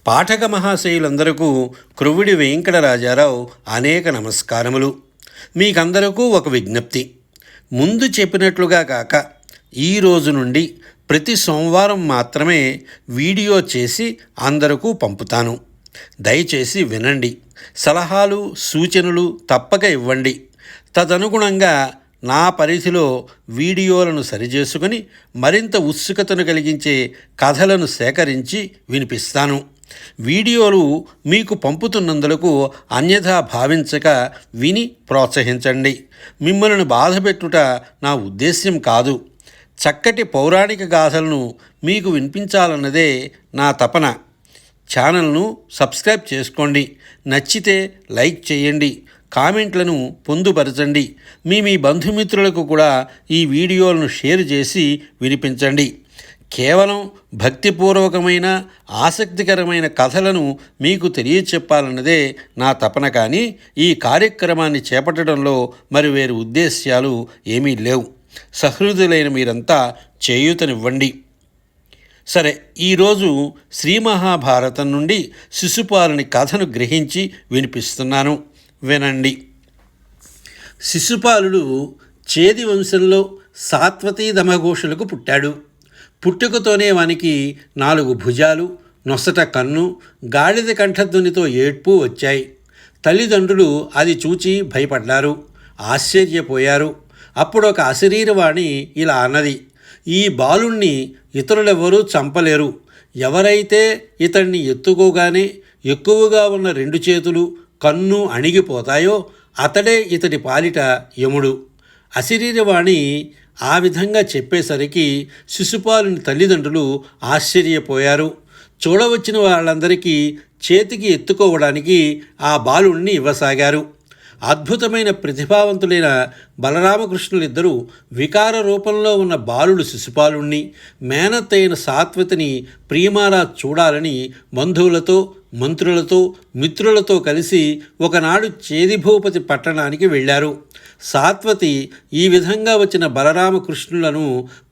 పాఠక మహాశయులందరకు క్రొవ్విడి వెంకటరాజారావు అనేక నమస్కారములు. మీకందరకు ఒక విజ్ఞప్తి. ముందు చెప్పినట్లుగా కాక ఈ రోజు నుండి ప్రతి సోమవారం మాత్రమే వీడియో చేసి అందరకు పంపుతాను. దయచేసి వినండి. సలహాలు సూచనలు తప్పక ఇవ్వండి. తదనుగుణంగా నా పరిధిలో వీడియోలను సరిచేసుకొని మరింత ఉత్సుకతను కలిగించే కథలను సేకరించి వినిపిస్తాను. వీడియోలు మీకు పంపుతున్నందులకు అన్యథా భావించక విని ప్రోత్సహించండి. మిమ్మల్ని బాధపెట్టుట నా ఉద్దేశ్యం కాదు. చక్కటి పౌరాణిక గాథలను మీకు వినిపించాలన్నదే నా తపన. ఛానల్ను సబ్స్క్రైబ్ చేసుకోండి. నచ్చితే లైక్ చేయండి. కామెంట్లను పొందుపరచండి. మీ బంధుమిత్రులకు కూడా ఈ వీడియోలను షేర్ చేసి వినిపించండి. కేవలం భక్తిపూర్వకమైన ఆసక్తికరమైన కథలను మీకు తెలియచెప్పాలన్నదే నా తపన. కానీ ఈ కార్యక్రమాన్ని చేపట్టడంలో మరి వేరు ఉద్దేశ్యాలు ఏమీ లేవు. సహృదయులైన మీరంతా చేయూతనివ్వండి. సరే, ఈరోజు శ్రీ మహాభారతం నుండి శిశుపాలుని కథను గ్రహించి వినిపిస్తున్నాను, వినండి. శిశుపాలుడు చేది వంశంలో సాత్వతీ దమఘోషులకు పుట్టాడు. పుట్టుకతోనే వానికి 4 భుజాలు, నొసట కన్ను, గాడిద కంఠధ్వనితో ఏడ్పు వచ్చాయి. తల్లిదండ్రులు అది చూచి భయపడ్డారు, ఆశ్చర్యపోయారు. అప్పుడు ఒక అశరీరవాణి ఇలా అన్నది: ఈ బాలుణ్ణి ఇతరులెవరూ చంపలేరు. ఎవరైతే ఇతన్ని ఎత్తుకోగానే ఎక్కువగా ఉన్న 2 చేతులు, కన్ను అణిగిపోతాయో అతడే ఇతడి పాలిట యముడు. అశరీరవాణి ఆ విధంగా చెప్పేసరికి శిశుపాలుని తల్లిదండ్రులు ఆశ్చర్యపోయారు. చూడవచ్చిన వాళ్ళందరికీ చేతికి ఎత్తుకోవడానికి ఆ బాలుణ్ణి ఇవ్వసాగారు. అద్భుతమైన ప్రతిభావంతులైన బలరామకృష్ణులిద్దరూ వికార రూపంలో ఉన్న బాలుడు శిశుపాలుణ్ణి, మేనత్తైన సాత్వతిని ప్రియమారా చూడాలని బంధువులతో, మంత్రులతో, మిత్రులతో కలిసి ఒకనాడు చేదిభూపతి పట్టణానికి వెళ్ళారు. సాత్వతి ఈ విధంగా వచ్చిన బలరామకృష్ణులను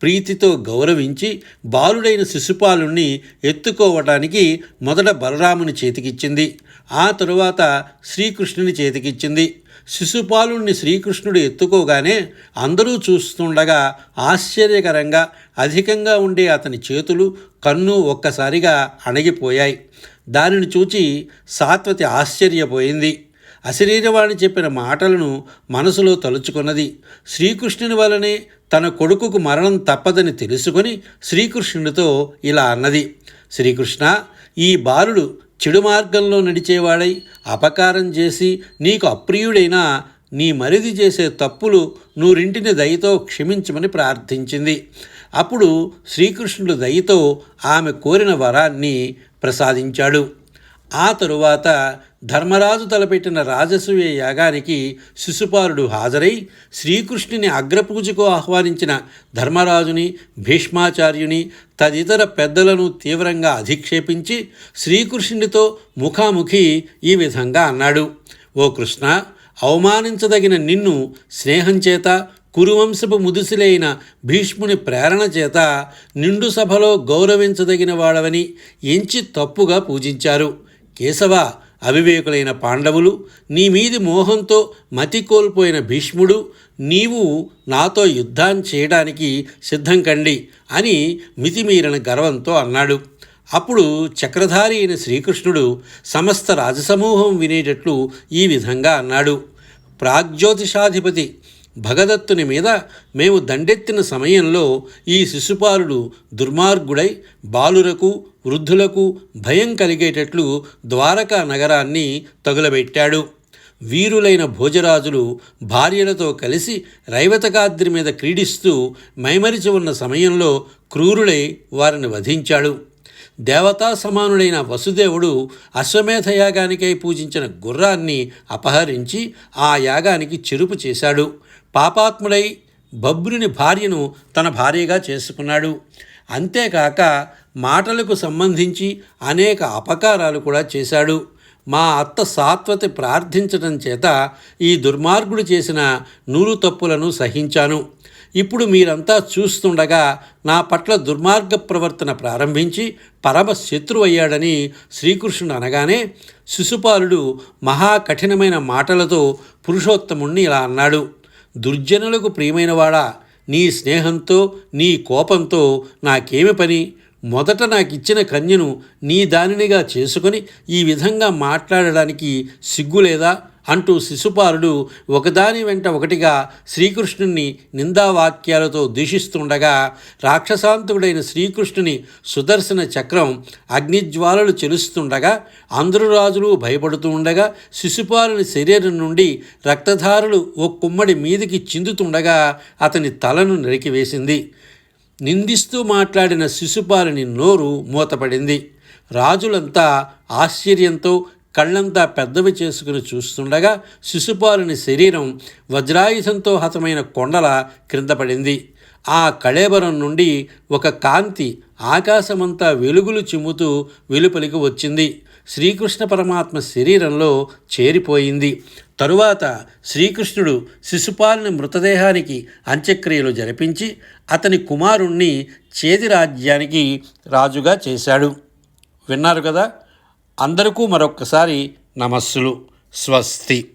ప్రీతితో గౌరవించి బాలుడైన శిశుపాలుణ్ణి ఎత్తుకోవటానికి మొదట బలరాముని చేతికిచ్చింది. ఆ తరువాత శ్రీకృష్ణుని చేతికిచ్చింది. శిశుపాలుణ్ణి శ్రీకృష్ణుడు ఎత్తుకోగానే అందరూ చూస్తుండగా ఆశ్చర్యకరంగా అధికంగా ఉండే అతని చేతులు, కన్ను ఒక్కసారిగా అణగిపోయాయి. దానిని చూచి సాత్వతి ఆశ్చర్యపోయింది. అశరీరవాణి చెప్పిన మాటలను మనసులో తలుచుకున్నది. శ్రీకృష్ణుని వలనే తన కొడుకుకు మరణం తప్పదని తెలుసుకొని శ్రీకృష్ణుడితో ఇలా అన్నది: శ్రీకృష్ణ, ఈ బాలుడు చెడు మార్గంలో నడిచేవాడై అపకారం చేసి నీకు అప్రియుడైనా నీ మరిది చేసే తప్పులు 100 దయతో క్షమించమని ప్రార్థించింది. అప్పుడు శ్రీకృష్ణుడు దయతో ఆమె కోరిన వరాన్ని ప్రసాదించాడు. ఆ తరువాత ధర్మరాజు తలపెట్టిన రాజసూయ యాగానికి శిశుపాలుడు హాజరై శ్రీకృష్ణుని అగ్రపూజకు ఆహ్వానించిన ధర్మరాజుని, భీష్మాచార్యుని తదితర పెద్దలను తీవ్రంగా అధిక్షేపించి శ్రీకృష్ణునితో ముఖాముఖి ఈ విధంగా అన్నాడు: ఓ కృష్ణ, అవమానించదగిన నిన్ను స్నేహం చేత, కురువంశపు ముదుసిలైన భీష్ముని ప్రేరణ చేత నిండు సభలో గౌరవించదగిన వాడవని ఎంచి తప్పుగా పూజించారు. కేశవ, అవివేకులైన పాండవులు, నీ మీది మోహంతో మతి కోల్పోయిన భీష్ముడు, నీవు నాతో యుద్ధం చేయడానికి సిద్ధం కండి అని మితిమీరిన గర్వంతో అన్నాడు. అప్పుడు చక్రధారి అయిన శ్రీకృష్ణుడు సమస్త రాజసమూహం వినేటట్లు ఈ విధంగా అన్నాడు: ప్రాగ్జ్యోతిషాధిపతి భగదత్తుని మీద మేము దండెత్తిన సమయంలో ఈ శిశుపాలుడు దుర్మార్గుడై బాలురకు, వృద్ధులకు భయం కలిగేటట్లు ద్వారకా నగరాన్ని తగులబెట్టాడు. వీరులైన భోజరాజులు భార్యలతో కలిసి రైవతకాద్రి మీద క్రీడిస్తూ మైమరిచి ఉన్న సమయంలో క్రూరుడై వారిని వధించాడు. దేవతా సమానుడైన వసుదేవుడు అశ్వమేధ యాగానికై పూజించిన గుర్రాన్ని అపహరించి ఆ యాగానికి చెరుపు చేశాడు. పాపాత్ముడై బభ్రుని భార్యను తన భార్యగా చేసుకున్నాడు. అంతేకాక మాటలకు సంబంధించి అనేక అపకారాలు కూడా చేశాడు. మా అత్త సాత్వతి ప్రార్థించటం చేత ఈ దుర్మార్గుడు చేసిన 100 తప్పులను సహించాను. ఇప్పుడు మీరంతా చూస్తుండగా నా పట్ల దుర్మార్గ ప్రవర్తన ప్రారంభించి పరమ శత్రువయ్యాడని శ్రీకృష్ణుడు అనగానే శిశుపాలుడు మహాకఠినమైన మాటలతో పురుషోత్తముణ్ణి ఇలా అన్నాడు. దుర్జనులకు ప్రియమైనవాడా, నీ స్నేహంతో నీ కోపంతో నాకేమి పని? మొదట నాకిచ్చిన కన్యను నీ దానినిగా చేసుకొని ఈ విధంగా మాట్లాడడానికి సిగ్గులేదా అంటూ శిశుపాలుడు ఒకదాని వెంట ఒకటిగా శ్రీకృష్ణుని నిందావాక్యాలతో దూషిస్తుండగా రాక్షసాంతకుడైన శ్రీకృష్ణుని సుదర్శన చక్రం అగ్నిజ్వాలలు చెలుస్తుండగా అందరు రాజులు భయపడుతూ ఉండగా శిశుపాలుని శరీరం నుండి రక్తధారలు ఓ కుమ్మడి మీదికి చిందుతుండగా అతని తలను నరికివేసింది. నిందిస్తూ మాట్లాడిన శిశుపాలుని నోరు మూతపడింది. రాజులంతా ఆశ్చర్యంతో కళ్ళంతా పెద్దవి చేసుకుని చూస్తుండగా శిశుపాలుని శరీరం వజ్రాయుధంతో హతమైన కొండల క్రింద పడింది. ఆ కళేబరం నుండి ఒక కాంతి ఆకాశమంతా వెలుగులు చిమ్ముతూ వెలుపలికి వచ్చింది. శ్రీకృష్ణ పరమాత్మ శరీరంలో చేరిపోయింది. తరువాత శ్రీకృష్ణుడు శిశుపాలుని మృతదేహానికి అంత్యక్రియలు జరిపించి అతని కుమారుణ్ణి చేది రాజ్యానికి రాజుగా చేశాడు. విన్నారు కదా. అందరికీ మరొక్కసారి నమస్సులు. స్వస్తి.